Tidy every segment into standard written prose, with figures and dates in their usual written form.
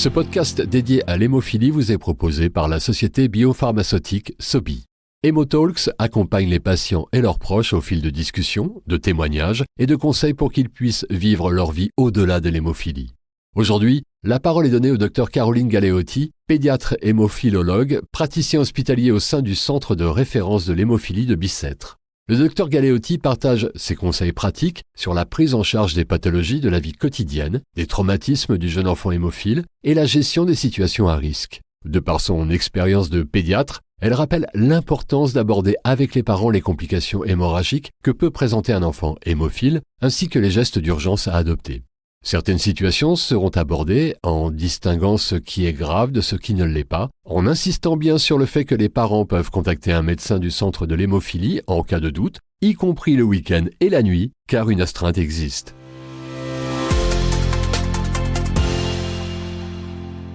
Ce podcast dédié à l'hémophilie vous est proposé par la société biopharmaceutique Sobi. HemoTalks accompagne les patients et leurs proches au fil de discussions, de témoignages et de conseils pour qu'ils puissent vivre leur vie au-delà de l'hémophilie. Aujourd'hui, la parole est donnée au Dr Caroline Galeotti, pédiatre hémophilologue, praticien hospitalier au sein du centre de référence de l'hémophilie de Bicêtre. Le Dr Galeotti partage ses conseils pratiques sur la prise en charge des pathologies de la vie quotidienne, des traumatismes du jeune enfant hémophile et la gestion des situations à risque. De par son expérience de pédiatre, elle rappelle l'importance d'aborder avec les parents les complications hémorragiques que peut présenter un enfant hémophile, ainsi que les gestes d'urgence à adopter. Certaines situations seront abordées en distinguant ce qui est grave de ce qui ne l'est pas, en insistant bien sur le fait que les parents peuvent contacter un médecin du centre de l'hémophilie en cas de doute, y compris le week-end et la nuit, car une astreinte existe.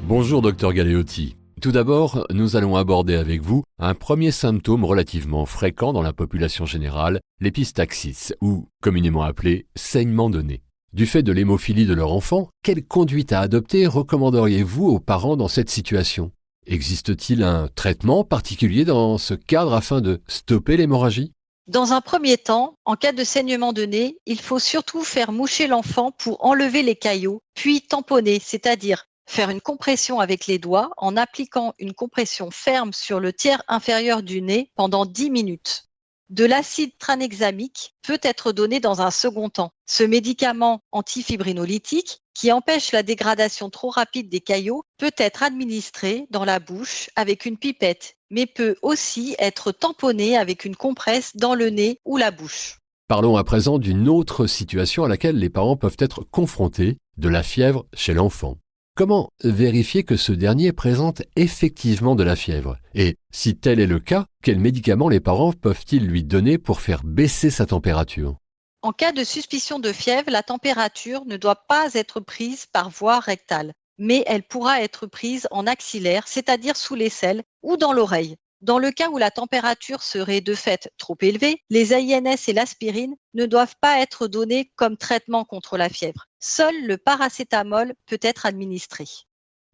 Bonjour Dr Galeotti. Tout d'abord, nous allons aborder avec vous un premier symptôme relativement fréquent dans la population générale, l'épistaxis, ou communément appelé saignement de nez. Du fait de l'hémophilie de leur enfant, quelle conduite à adopter recommanderiez-vous aux parents dans cette situation ? Existe-t-il un traitement particulier dans ce cadre afin de stopper l'hémorragie ? Dans un premier temps, en cas de saignement de nez, il faut surtout faire moucher l'enfant pour enlever les caillots, puis tamponner, c'est-à-dire faire une compression avec les doigts en appliquant une compression ferme sur le tiers inférieur du nez pendant 10 minutes. De l'acide tranexamique peut être donné dans un second temps. Ce médicament antifibrinolytique, qui empêche la dégradation trop rapide des caillots, peut être administré dans la bouche avec une pipette, mais peut aussi être tamponné avec une compresse dans le nez ou la bouche. Parlons à présent d'une autre situation à laquelle les parents peuvent être confrontés, de la fièvre chez l'enfant. Comment vérifier que ce dernier présente effectivement de la fièvre ? Et si tel est le cas, quels médicaments les parents peuvent-ils lui donner pour faire baisser sa température ? En cas de suspicion de fièvre, la température ne doit pas être prise par voie rectale, mais elle pourra être prise en axillaire, c'est-à-dire sous l'aisselle ou dans l'oreille. Dans le cas où la température serait de fait trop élevée, les AINS et l'aspirine ne doivent pas être donnés comme traitement contre la fièvre. Seul le paracétamol peut être administré.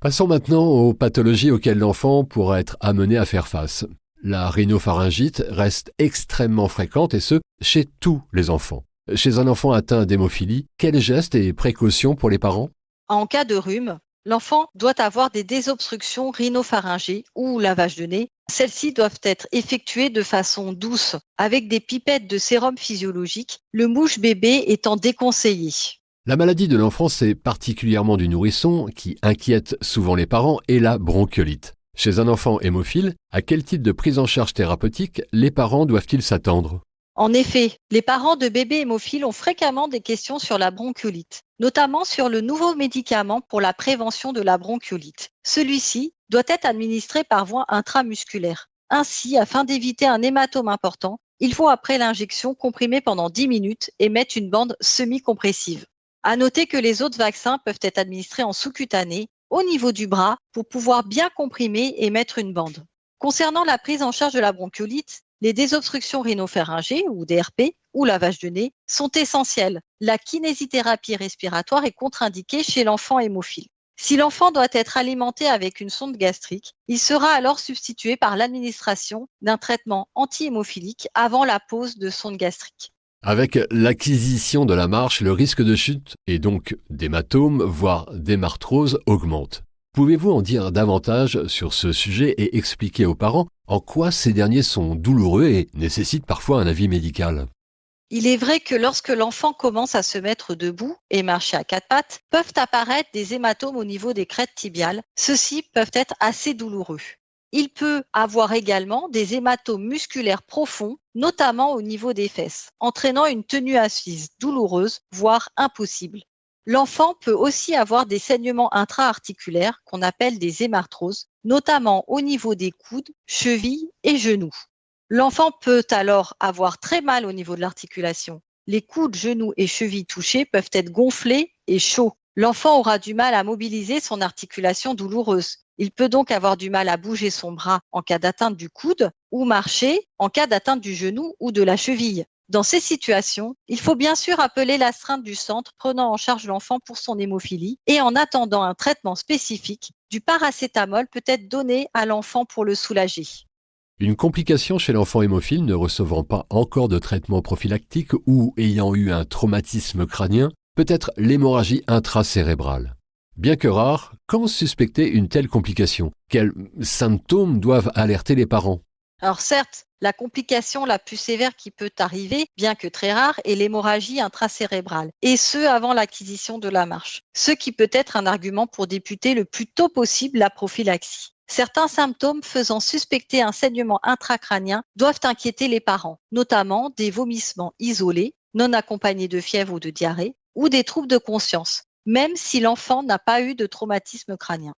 Passons maintenant aux pathologies auxquelles l'enfant pourra être amené à faire face. La rhinopharyngite reste extrêmement fréquente et ce, chez tous les enfants. Chez un enfant atteint d'hémophilie, quels gestes et précautions pour les parents ? En cas de rhume, l'enfant doit avoir des désobstructions rhinopharyngées ou lavage de nez. Celles-ci doivent être effectuées de façon douce, avec des pipettes de sérum physiologique, le mouche-bébé étant déconseillé. La maladie de l'enfance et particulièrement du nourrisson, qui inquiète souvent les parents, est la bronchiolite. Chez un enfant hémophile, à quel type de prise en charge thérapeutique les parents doivent-ils s'attendre ? En effet, les parents de bébés hémophiles ont fréquemment des questions sur la bronchiolite, notamment sur le nouveau médicament pour la prévention de la bronchiolite. Celui-ci doit être administré par voie intramusculaire. Ainsi, afin d'éviter un hématome important, il faut après l'injection comprimer pendant 10 minutes et mettre une bande semi-compressive. À noter que les autres vaccins peuvent être administrés en sous-cutané, au niveau du bras, pour pouvoir bien comprimer et mettre une bande. Concernant la prise en charge de la bronchiolite, les désobstructions rhinopharyngées ou DRP ou lavage de nez sont essentielles. La kinésithérapie respiratoire est contre-indiquée chez l'enfant hémophile. Si l'enfant doit être alimenté avec une sonde gastrique, il sera alors substitué par l'administration d'un traitement anti-hémophilique avant la pose de sonde gastrique. Avec l'acquisition de la marche, le risque de chute et donc d'hématome, voire d'hémarthrose augmente. Pouvez-vous en dire davantage sur ce sujet et expliquer aux parents en quoi ces derniers sont douloureux et nécessitent parfois un avis médical ? Il est vrai que lorsque l'enfant commence à se mettre debout et marcher à quatre pattes, peuvent apparaître des hématomes au niveau des crêtes tibiales. Ceux-ci peuvent être assez douloureux. Il peut avoir également des hématomes musculaires profonds, notamment au niveau des fesses, entraînant une tenue assise douloureuse, voire impossible. L'enfant peut aussi avoir des saignements intra-articulaires qu'on appelle des hémarthroses, notamment au niveau des coudes, chevilles et genoux. L'enfant peut alors avoir très mal au niveau de l'articulation. Les coudes, genoux et chevilles touchés peuvent être gonflés et chauds. L'enfant aura du mal à mobiliser son articulation douloureuse. Il peut donc avoir du mal à bouger son bras en cas d'atteinte du coude ou marcher en cas d'atteinte du genou ou de la cheville. Dans ces situations, il faut bien sûr appeler l'astreinte du centre prenant en charge l'enfant pour son hémophilie et en attendant un traitement spécifique, du paracétamol peut être donné à l'enfant pour le soulager. Une complication chez l'enfant hémophile ne recevant pas encore de traitement prophylactique ou ayant eu un traumatisme crânien peut être l'hémorragie intracérébrale. Bien que rare, quand suspecter une telle complication? Quels symptômes doivent alerter les parents? Alors certes, la complication la plus sévère qui peut arriver, bien que très rare, est l'hémorragie intracérébrale, et ce avant l'acquisition de la marche, ce qui peut être un argument pour débuter le plus tôt possible la prophylaxie. Certains symptômes faisant suspecter un saignement intracrânien doivent inquiéter les parents, notamment des vomissements isolés, non accompagnés de fièvre ou de diarrhée, ou des troubles de conscience, même si l'enfant n'a pas eu de traumatisme crânien.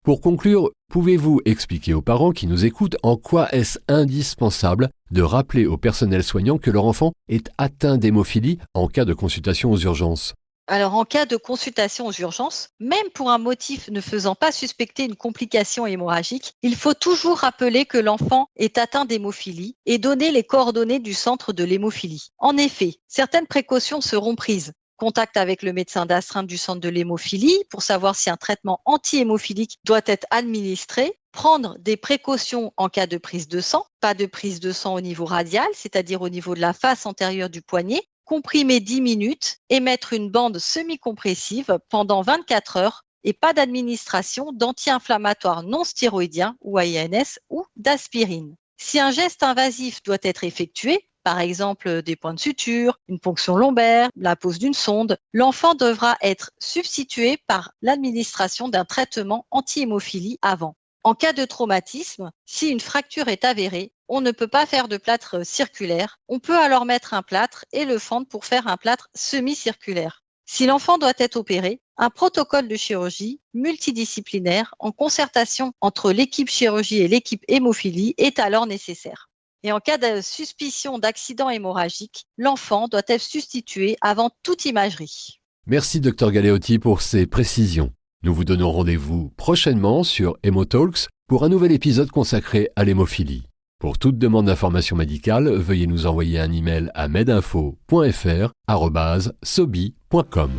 Pour conclure, pouvez-vous expliquer aux parents qui nous écoutent en quoi est-ce indispensable de rappeler au personnel soignant que leur enfant est atteint d'hémophilie en cas de consultation aux urgences? Alors, en cas de consultation aux urgences, même pour un motif ne faisant pas suspecter une complication hémorragique, il faut toujours rappeler que l'enfant est atteint d'hémophilie et donner les coordonnées du centre de l'hémophilie. En effet, certaines précautions seront prises. Contact avec le médecin d'astreinte du centre de l'hémophilie pour savoir si un traitement anti-hémophilique doit être administré, prendre des précautions en cas de prise de sang, pas de prise de sang au niveau radial, c'est-à-dire au niveau de la face antérieure du poignet, comprimer 10 minutes et mettre une bande semi-compressive pendant 24 heures et pas d'administration d'anti-inflammatoires non stéroïdiens ou AINS ou d'aspirine. Si un geste invasif doit être effectué, par exemple des points de suture, une ponction lombaire, la pose d'une sonde, l'enfant devra être substitué par l'administration d'un traitement anti-hémophilie avant. En cas de traumatisme, si une fracture est avérée, on ne peut pas faire de plâtre circulaire. On peut alors mettre un plâtre et le fendre pour faire un plâtre semi-circulaire. Si l'enfant doit être opéré, un protocole de chirurgie multidisciplinaire en concertation entre l'équipe chirurgie et l'équipe hémophilie est alors nécessaire. Et en cas de suspicion d'accident hémorragique, l'enfant doit être substitué avant toute imagerie. Merci Dr Galeotti pour ces précisions. Nous vous donnons rendez-vous prochainement sur HemoTalks pour un nouvel épisode consacré à l'hémophilie. Pour toute demande d'information médicale, veuillez nous envoyer un email à medinfo.fr@sobi.com.